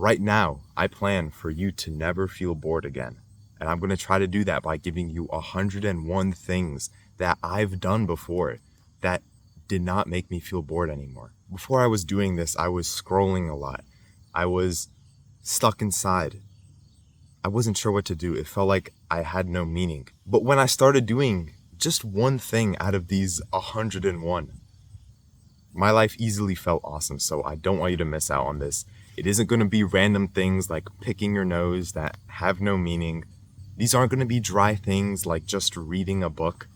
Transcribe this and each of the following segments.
Right now, I plan for you to never feel bored again. And I'm going to try to do that by giving you 101 things that I've done before that did not make me feel bored anymore. Before I was doing this, I was scrolling a lot. I was stuck inside. I wasn't sure what to do. It felt like I had no meaning. But when I started doing just one thing out of these 101, my life easily felt awesome. So I don't want you to miss out on this. It isn't going to be random things like picking your nose that have no meaning. These aren't going to be dry things like just reading a book.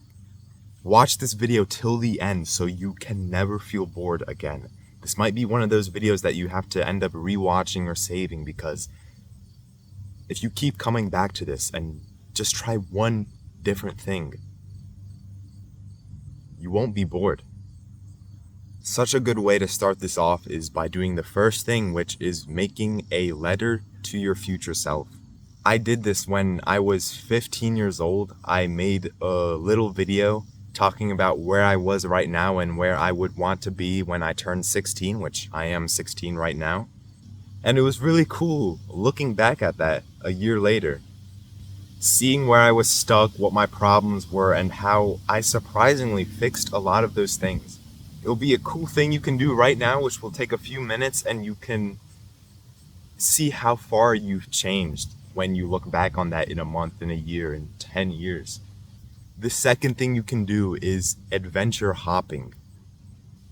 Watch this video till the end so you can never feel bored again. This might be one of those videos that you have to end up rewatching or saving, because if you keep coming back to this and just try one different thing, you won't be bored. Such a good way to start this off is by doing the first thing, which is making a letter to your future self. I did this when I was 15 years old. I made a little video talking about where I was right now and where I would want to be when I turned 16, which I am 16 right now. And it was really cool looking back at that a year later, seeing where I was stuck, what my problems were, and how I surprisingly fixed a lot of those things. It'll be a cool thing you can do right now, which will take a few minutes, and you can see how far you've changed when you look back on that in a month, in a year, in 10 years. The second thing you can do is adventure hopping,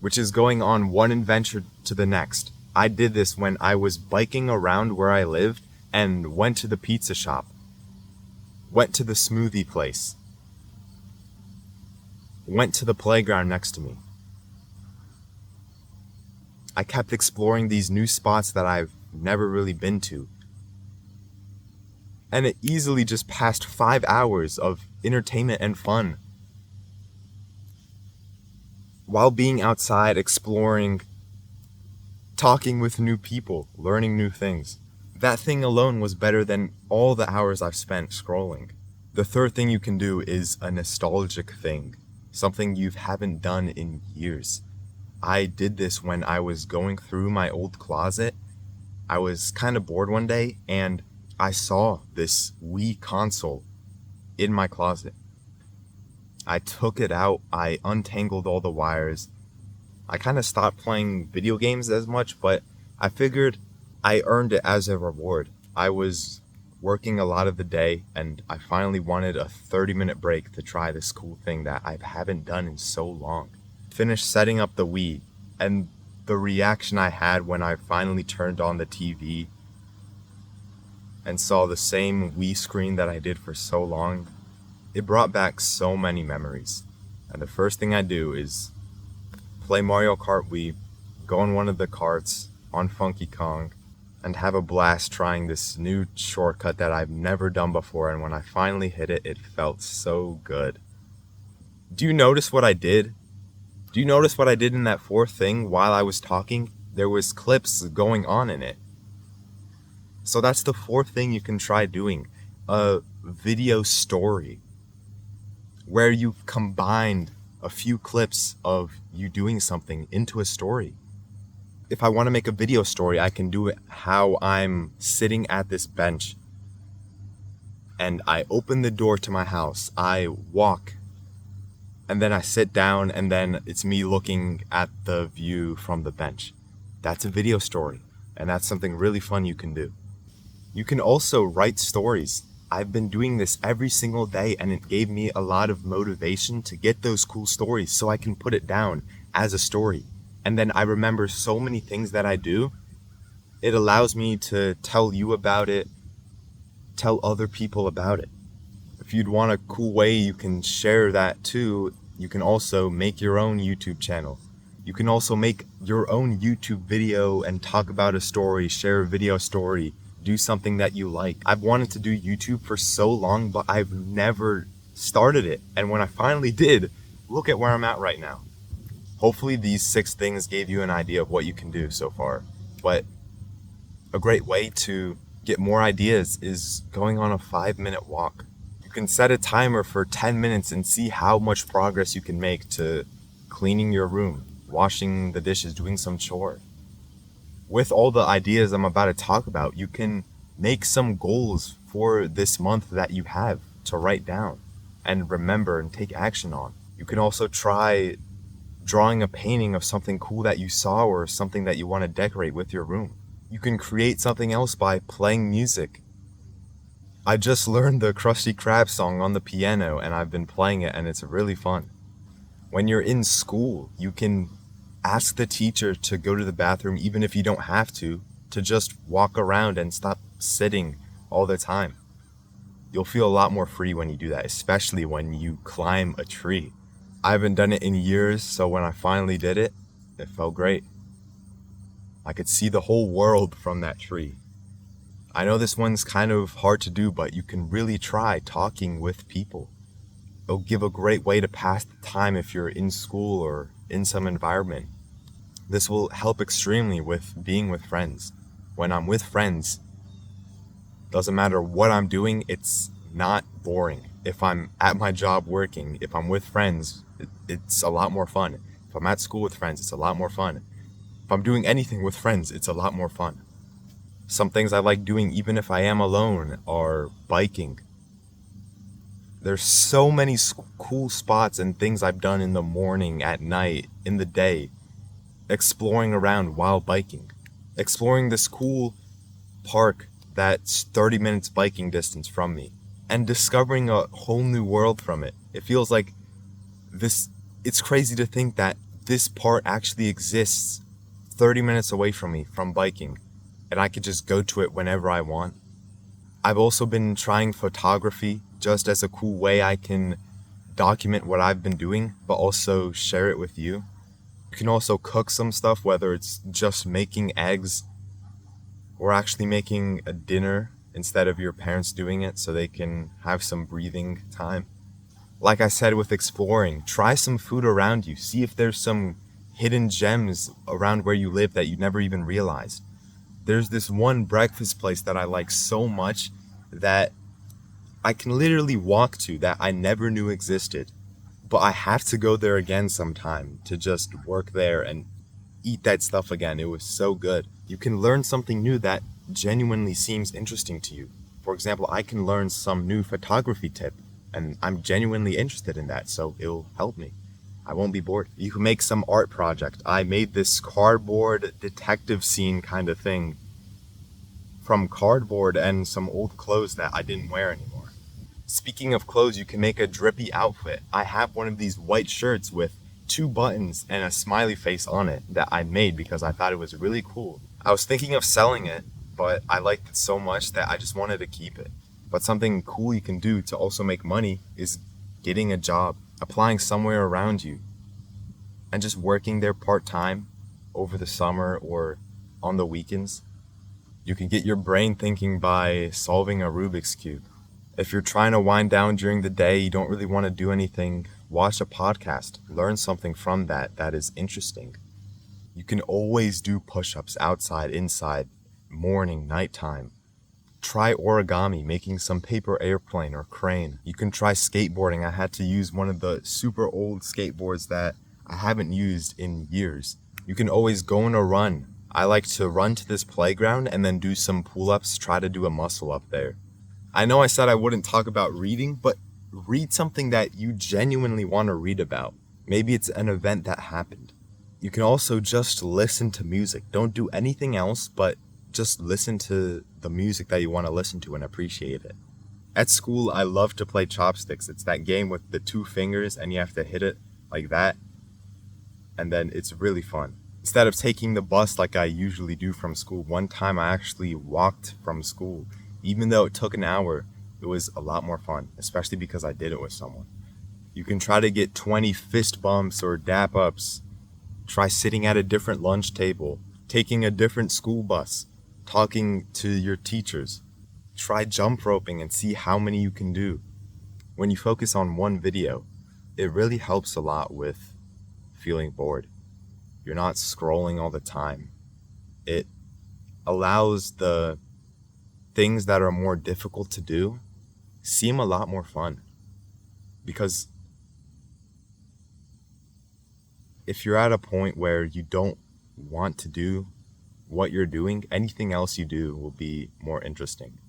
which is going on one adventure to the next. I did this when I was biking around where I lived and went to the pizza shop, went to the smoothie place, went to the playground next to me. I kept exploring these new spots that I've never really been to. And it easily just passed 5 hours of entertainment and fun while being outside, exploring, talking with new people, learning new things. That thing alone was better than all the hours I've spent scrolling. The third thing you can do is a nostalgic thing, something you haven't done in years. I did this when I was going through my old closet. I was kind of bored one day and I saw this Wii console in my closet. I took it out, I untangled all the wires. I kind of stopped playing video games as much, but I figured I earned it as a reward. I was working a lot of the day and I finally wanted a 30-minute break to try this cool thing that I haven't done in so long. Finished setting up the Wii, and the reaction I had when I finally turned on the TV and saw the same Wii screen that I did for so long, it brought back so many memories. And the first thing I do is play Mario Kart Wii, go on one of the carts on Funky Kong, and have a blast trying this new shortcut that I've never done before, and when I finally hit it, it felt so good. Do you notice what I did? Do you notice what I did in that fourth thing while I was talking? There was clips going on in it. So that's the fourth thing you can try doing. A video story where you've combined a few clips of you doing something into a story. If I want to make a video story, I can do it how I'm sitting at this bench and I open the door to my house. I walk and then I sit down and then it's me looking at the view from the bench. That's a video story, and that's something really fun you can do. You can also write stories. I've been doing this every single day and it gave me a lot of motivation to get those cool stories so I can put it down as a story. And then I remember so many things that I do. It allows me to tell you about it, tell other people about it. If you'd want a cool way you can share that too, you can also make your own YouTube channel. You can also make your own YouTube video and talk about a story, share a video story, do something that you like. I've wanted to do YouTube for so long, but I've never started it. And when I finally did, look at where I'm at right now. Hopefully these 6 things gave you an idea of what you can do so far. But a great way to get more ideas is going on a 5-minute walk. You can set a timer for 10 minutes and see how much progress you can make to cleaning your room, washing the dishes, doing some chore. with all the ideas I'm about to talk about, you can make some goals for this month that you have to write down and remember and take action on. You can also try drawing a painting of something cool that you saw or something that you want to decorate with your room. You can create something else by playing music. I just learned the Krusty Krab song on the piano and I've been playing it and it's really fun. When you're in school, you can ask the teacher to go to the bathroom even if you don't have to just walk around and stop sitting all the time. You'll feel a lot more free when you do that, especially when you climb a tree. I haven't done it in years, so when I finally did it, it felt great. I could see the whole world from that tree. I know this one's kind of hard to do, but you can really try talking with people. It'll give a great way to pass the time if you're in school or in some environment. This will help extremely with being with friends. When I'm with friends, doesn't matter what I'm doing, it's not boring. If I'm at my job working, if I'm with friends, it's a lot more fun. If I'm at school with friends, it's a lot more fun. If I'm doing anything with friends, it's a lot more fun. Some things I like doing even if I am alone are biking. There's so many cool spots and things I've done in the morning, at night, in the day, exploring around while biking. Exploring this cool park that's 30 minutes biking distance from me and discovering a whole new world from it. It feels like it's crazy to think that this part actually exists 30 minutes away from me from biking and I could just go to it whenever I want. I've also been trying photography just as a cool way I can document what I've been doing, but also share it with you. You can also cook some stuff, whether it's just making eggs or actually making a dinner instead of your parents doing it so they can have some breathing time. Like I said with exploring, try some food around you. See if there's some hidden gems around where you live that you never even realized. There's this one breakfast place that I like so much that I can literally walk to that I never knew existed. But I have to go there again sometime to just work there and eat that stuff again. It was so good. You can learn something new that genuinely seems interesting to you. For example, I can learn some new photography tip and I'm genuinely interested in that, so it'll help me. I won't be bored. You can make some art project. I made this cardboard detective scene kind of thing from cardboard and some old clothes that I didn't wear anymore. Speaking of clothes, you can make a drippy outfit. I have one of these white shirts with 2 buttons and a smiley face on it that I made because I thought it was really cool. I was thinking of selling it, but I liked it so much that I just wanted to keep it. But something cool you can do to also make money is getting a job, applying somewhere around you, and just working there part-time over the summer or on the weekends. You can get your brain thinking by solving a Rubik's Cube. If you're trying to wind down during the day, you don't really want to do anything, watch a podcast, learn something from that is interesting. You can always do push-ups outside, inside, morning, nighttime. Try origami, making some paper airplane or crane. You can try skateboarding. I had to use one of the super old skateboards that I haven't used in years. You can always go on a run. I like to run to this playground and then do some pull-ups, try to do a muscle up there. I know I said I wouldn't talk about reading, but read something that you genuinely want to read about. Maybe it's an event that happened. You can also just listen to music. Don't do anything else, but just listen to the music that you want to listen to and appreciate it. At school, I love to play chopsticks. It's that game with the 2 fingers and you have to hit it like that. And then it's really fun. Instead of taking the bus like I usually do from school, one time I actually walked from school. Even though it took an hour, it was a lot more fun, especially because I did it with someone. You can try to get 20 fist bumps or dap ups. Try sitting at a different lunch table, taking a different school bus, talking to your teachers. Try jump roping and see how many you can do. When you focus on one video, it really helps a lot with feeling bored. You're not scrolling all the time. It allows the things that are more difficult to do seem a lot more fun. Because if you're at a point where you don't want to do what you're doing, anything else you do will be more interesting.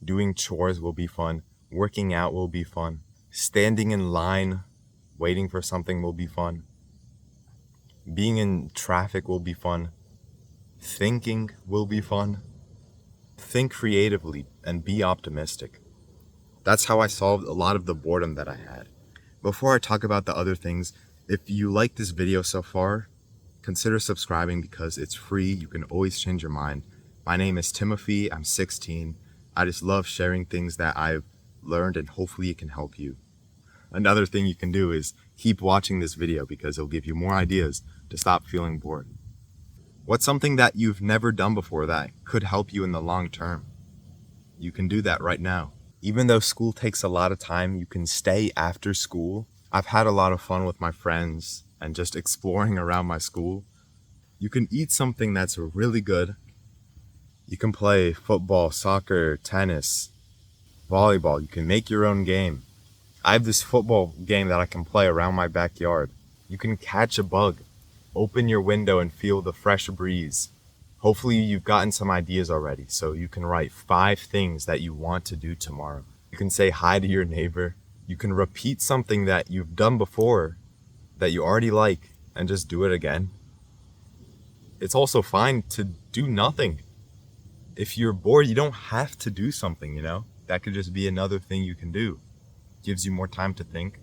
Doing chores will be fun. Working out will be fun. Standing in line, waiting for something will be fun. Being in traffic will be fun. Thinking will be fun. Think creatively and be optimistic. That's how I solved a lot of the boredom that I had. Before I talk about the other things, if you like this video so far, consider subscribing because it's free. You can always change your mind. My name is Timothy. I'm 16. I just love sharing things that I've learned and hopefully it can help you. Another thing you can do is keep watching this video because it'll give you more ideas to stop feeling bored. What's something that you've never done before that could help you in the long term? You can do that right now. Even though school takes a lot of time, you can stay after school. I've had a lot of fun with my friends and just exploring around my school. You can eat something that's really good. You can play football, soccer, tennis, volleyball. You can make your own game. I have this football game that I can play around my backyard. You can catch a bug, open your window and feel the fresh breeze. Hopefully you've gotten some ideas already, so you can write 5 things that you want to do tomorrow. You can say hi to your neighbor. You can repeat something that you've done before that you already like and just do it again. It's also fine to do nothing. If you're bored, you don't have to do something, That could just be another thing you can do. Gives you more time to think.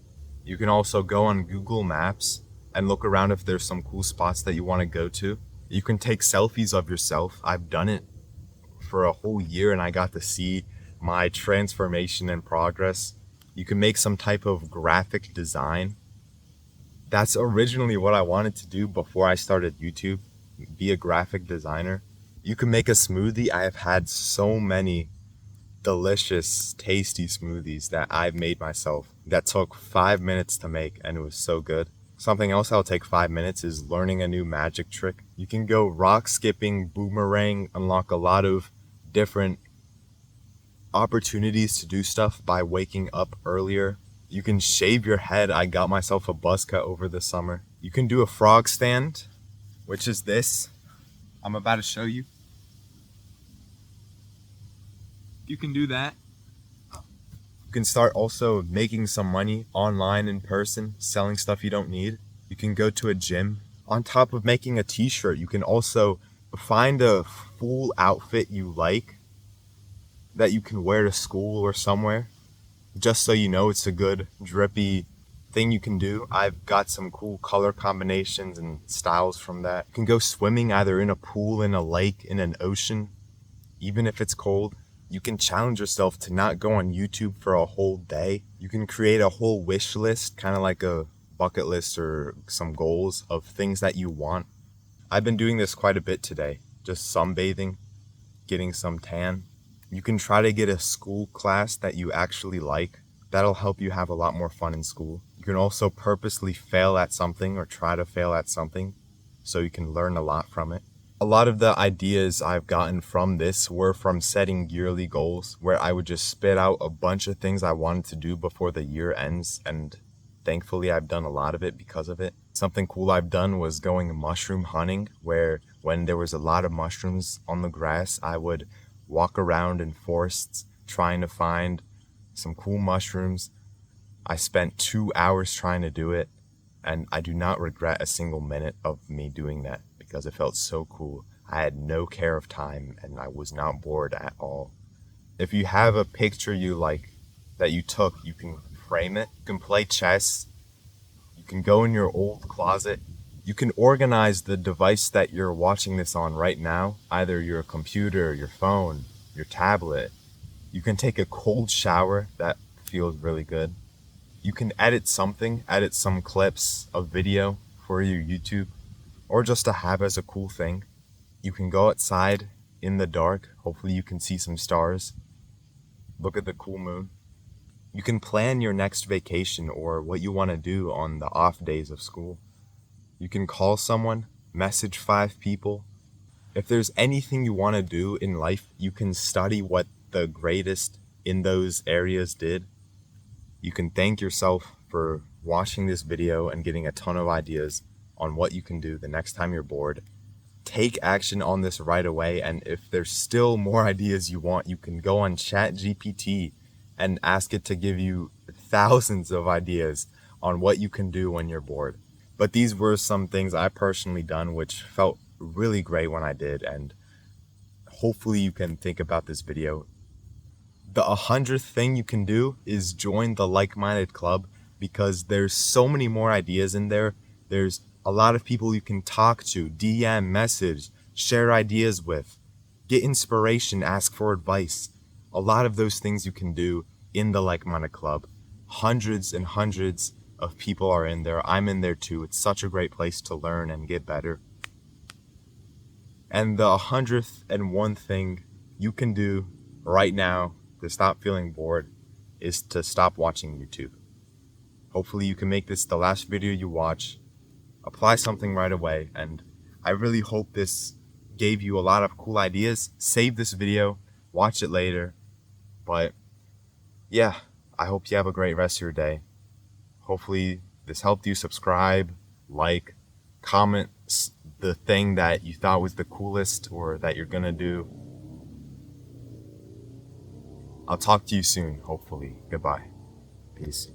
You can also go on Google Maps and look around if there's some cool spots that you want to go to. You can take selfies of yourself. I've done it for a whole year and I got to see my transformation and progress. You can make some type of graphic design. That's originally what I wanted to do before I started YouTube, be a graphic designer. You can make a smoothie. I have had so many delicious, tasty smoothies that I've made myself that took 5 minutes to make and it was so good. Something else that'll take 5 minutes is learning a new magic trick. You can go rock skipping, boomerang, unlock a lot of different opportunities to do stuff by waking up earlier. You can shave your head. I got myself a buzz cut over the summer. You can do a frog stand, which is this. I'm about to show you. You can do that. You can start also making some money online in person, selling stuff you don't need. You can go to a gym. On top of making a t-shirt, you can also find a full outfit you like that you can wear to school or somewhere, just so you know it's a good drippy thing you can do. I've got some cool color combinations and styles from that. You can go swimming either in a pool, in a lake, in an ocean, even if it's cold. You can challenge yourself to not go on YouTube for a whole day. You can create a whole wish list, kind of like a bucket list or some goals of things that you want. I've been doing this quite a bit today, just sunbathing, getting some tan. You can try to get a school class that you actually like. That'll help you have a lot more fun in school. You can also purposely fail at something or try to fail at something so you can learn a lot from it. A lot of the ideas I've gotten from this were from setting yearly goals where I would just spit out a bunch of things I wanted to do before the year ends, and thankfully I've done a lot of it because of it. Something cool I've done was going mushroom hunting, where when there was a lot of mushrooms on the grass, I would walk around in forests trying to find some cool mushrooms. I spent 2 hours trying to do it, and I do not regret a single minute of me doing that because it felt so cool. I had no care of time and I was not bored at all. If you have a picture you like that you took, you can frame it. You can play chess. You can go in your old closet. You can organize the device that you're watching this on right now, either your computer, your phone, your tablet. You can take a cold shower. That feels really good. You can edit some clips of video for your YouTube, or just to have as a cool thing. You can go outside in the dark. Hopefully you can see some stars. Look at the cool moon. You can plan your next vacation or what you want to do on the off days of school. You can call someone, message 5 people. If there's anything you want to do in life, you can study what the greatest in those areas did. You can thank yourself for watching this video and getting a ton of ideas on what you can do the next time you're bored. take action on this right away. And if there's still more ideas you want, you can go on ChatGPT and ask it to give you thousands of ideas on what you can do when you're bored. But these were some things I personally done which felt really great when I did, and hopefully you can think about this video. The 100th thing you can do is join the like-minded club, because there's so many more ideas in there. There's a lot of people you can talk to, DM, message, share ideas with, get inspiration, ask for advice. A lot of those things you can do in the like-minded club. Hundreds and hundreds of people are in there. I'm in there too. It's such a great place to learn and get better. And the 101st thing you can do right now to stop feeling bored is to stop watching YouTube. Hopefully you can make this the last video you watch, apply something right away, and I really hope this gave you a lot of cool ideas. Save this video, watch it later, but yeah, I hope you have a great rest of your day. Hopefully this helped you. Subscribe, like, comment the thing that you thought was the coolest or that you're gonna do. I'll talk to you soon, hopefully. Goodbye. Peace.